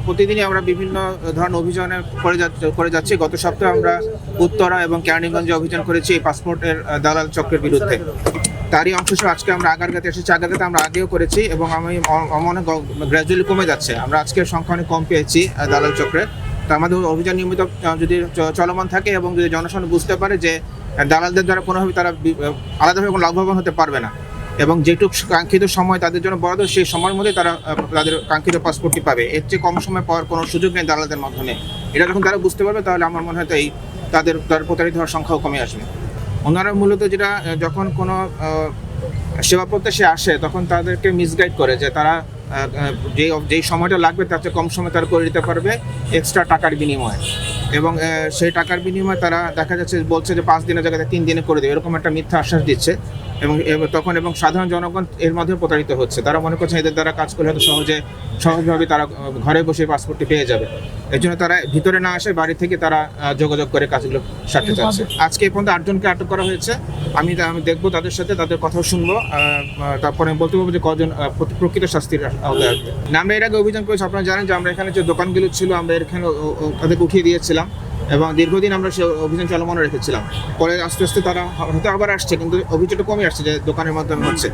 প্রতিদিনই আমরা বিভিন্ন ধরনের অভিযানে করে যাচ্ছি। গত সপ্তাহে আমরা উত্তরা এবং কেরানীগঞ্জে অভিযান করেছি এই পাসপোর্টের দালাল চক্রের বিরুদ্ধে। তারই অংশ হিসেবে আজকে আমরা আগারগাঁতে এসেছি। আগারগাঁতে আমরা আগেও করেছি এবং মনে গ্র্যাজুয়ালি কমে যাচ্ছে। আমরা আজকের সংখ্যা অনেক কম পেয়েছি দালাল চক্রে। তো আমাদের অভিযান নিয়মিত যদি চলমান থাকে এবং যদি জনসাধারণ বুঝতে পারে যে দালালদের দ্বারা কোনোভাবে তারা আলাদাভাবে কোনো লাভবান হতে পারবে না এবং যেটুকু কাঙ্ক্ষিত সময় তাদের জন্য বরাদ্দ সেই সময়ের মধ্যে তারা তাদের কাঙ্ক্ষিত পাসপোর্টটি পাবে, এর চেয়ে কম সময় পাওয়ার কোনো সুযোগ নেই দালালদের মাধ্যমে। এটা যখন তারা বুঝতে পারবে তাহলে আমার মনে হয় তাদের প্রতারিত হওয়ার সংখ্যাও কমে আসবে। ওনারা মূলত যেটা যখন কোনো সেবা প্রত্যাশী আসে তখন তাদেরকে মিসগাইড করে যে তারা যেই সময়টা লাগবে তার চেয়ে কম সময় তারা করে দিতে পারবে এক্সট্রা টাকার বিনিময়ে, এবং সেই টাকার বিনিময়ে তারা দেখা যাচ্ছে বলছে যে 5 দিনের জায়গায় 3 দিনে করে দেবে, এরকম একটা মিথ্যা আশ্বাস দিচ্ছে এবং সাধারণ জনগণ এর মধ্যে প্রতারিত হচ্ছে। তারা মনে করছে এদের দ্বারা কাজ করলে হয়তো সহজভাবে তারা ঘরে বসে পাসপোর্টটি পেয়ে যাবে। এর জন্য তারা ভিতরে না আসে বাড়ি থেকে তারা যোগাযোগ করে কাজগুলো সারতে চাচ্ছে। আজকে এই পর্যন্ত 8 জনকে আটক করা হয়েছে। আমি দেখবো তাদের সাথে, তাদের কথাও শুনবো, তারপরে বলতে পারবো যে কজন প্রকৃত শাস্তির আওতায় আসবে। আমরা এর আগে অভিযান করেছি, আপনারা জানেন যে আমরা এখানে যে দোকানগুলো ছিল আমরা এখানে তাদেরকে উঠিয়ে দিয়েছিলাম এবং দীর্ঘদিন আমরা সে অভিযান চলমান রেখেছিলাম। পরে আস্তে আস্তে তারা হয়তো আবার আসছে, কিন্তু অভিযোগটা কমে আসছে যে দোকানের মাধ্যমে হচ্ছে।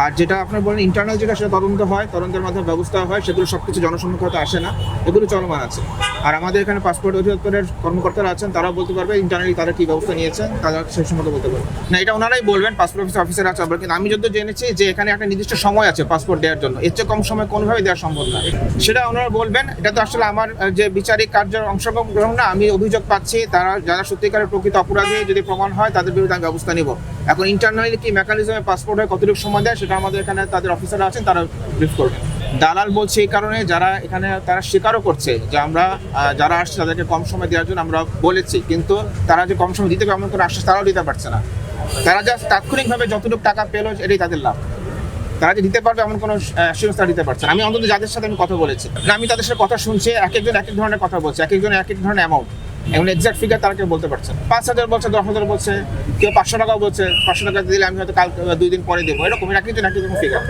আর যেটা আপনার বলেন ইন্টারনাল যেটা সেটা তদন্তের মাধ্যমে ব্যবস্থা হয়, সেগুলো সব কিছু জনসম্মুখে হয়তো আসে না, এগুলো চলমান আছে। আর আমাদের এখানে পাসপোর্ট অধিদপ্তরের কর্মকর্তারা আছেন, তারাও বলতে পারবে ইন্টারনালি তারা কী ব্যবস্থা নিয়েছেন, তারা সেই সম্পর্কে বলতে পারবে না। এটা ওনারাই বলবেন, পাসপোর্ট অফিসার আছে। কিন্তু আমি যত জেনেছি যে এখানে একটা নির্দিষ্ট সময় আছে পাসপোর্ট দেওয়ার জন্য, এর চেয়ে কম সময় কোনোভাবে দেওয়া সম্ভব না, সেটা ওনারা বলবেন। এটা তো আসলে আমার যে বিচারিক কার্যের অংশগ্রহণ না, আমি অভিযোগ পাচ্ছি তারা যারা সত্যিকারের প্রকৃত অপরাধী যদি প্রমাণ হয় তাদের বিরুদ্ধে আমি ব্যবস্থা নিব। এখন ইন্টারনালি কি মেকানিজমে পাসপোর্ট হয় কতটুকু সময় দেয় সেটা আমাদের এখানে তাদের অফিসাররা আছেন, তারা ব্রিফ করবেন। দালাল বলছে এই কারণে যারা এখানে তারা স্বীকারও করছে যে আমরা যারা আসছে তাদেরকে কম সময় দেওয়ার জন্য আমরা বলেছি, কিন্তু তারা যে কম সময় দিতে পারবে এমন কোনো আশ্বাস তারাও দিতে পারছে না। তারা যা তাৎক্ষণিকভাবে যতটুকু টাকা পেলো এটাই তাদের লাভ। তারা যে দিতে পারবে এমন কোনো অ্যাসুরেন্স তারা দিতে পারছে না। আমি অন্তত যাদের সাথে আমি কথা বলেছি, আমি তাদের সাথে কথা শুনছি, এক একজন এক এক ধরনের কথা বলছে, এক একজন এক এক ধরনের অ্যামাউন্ট, এমন এক্সাক্ট ফিগার তারা কেউ বলতে পারছে না। 5,000 বলছে, 10,000 বলছে, কেউ 500 টাকাও বলছে। 500 টাকা দিলে আমি হয়তো কাল 2 দিন পরে দেবো, এরকম এক একজন এক এক ফিগার।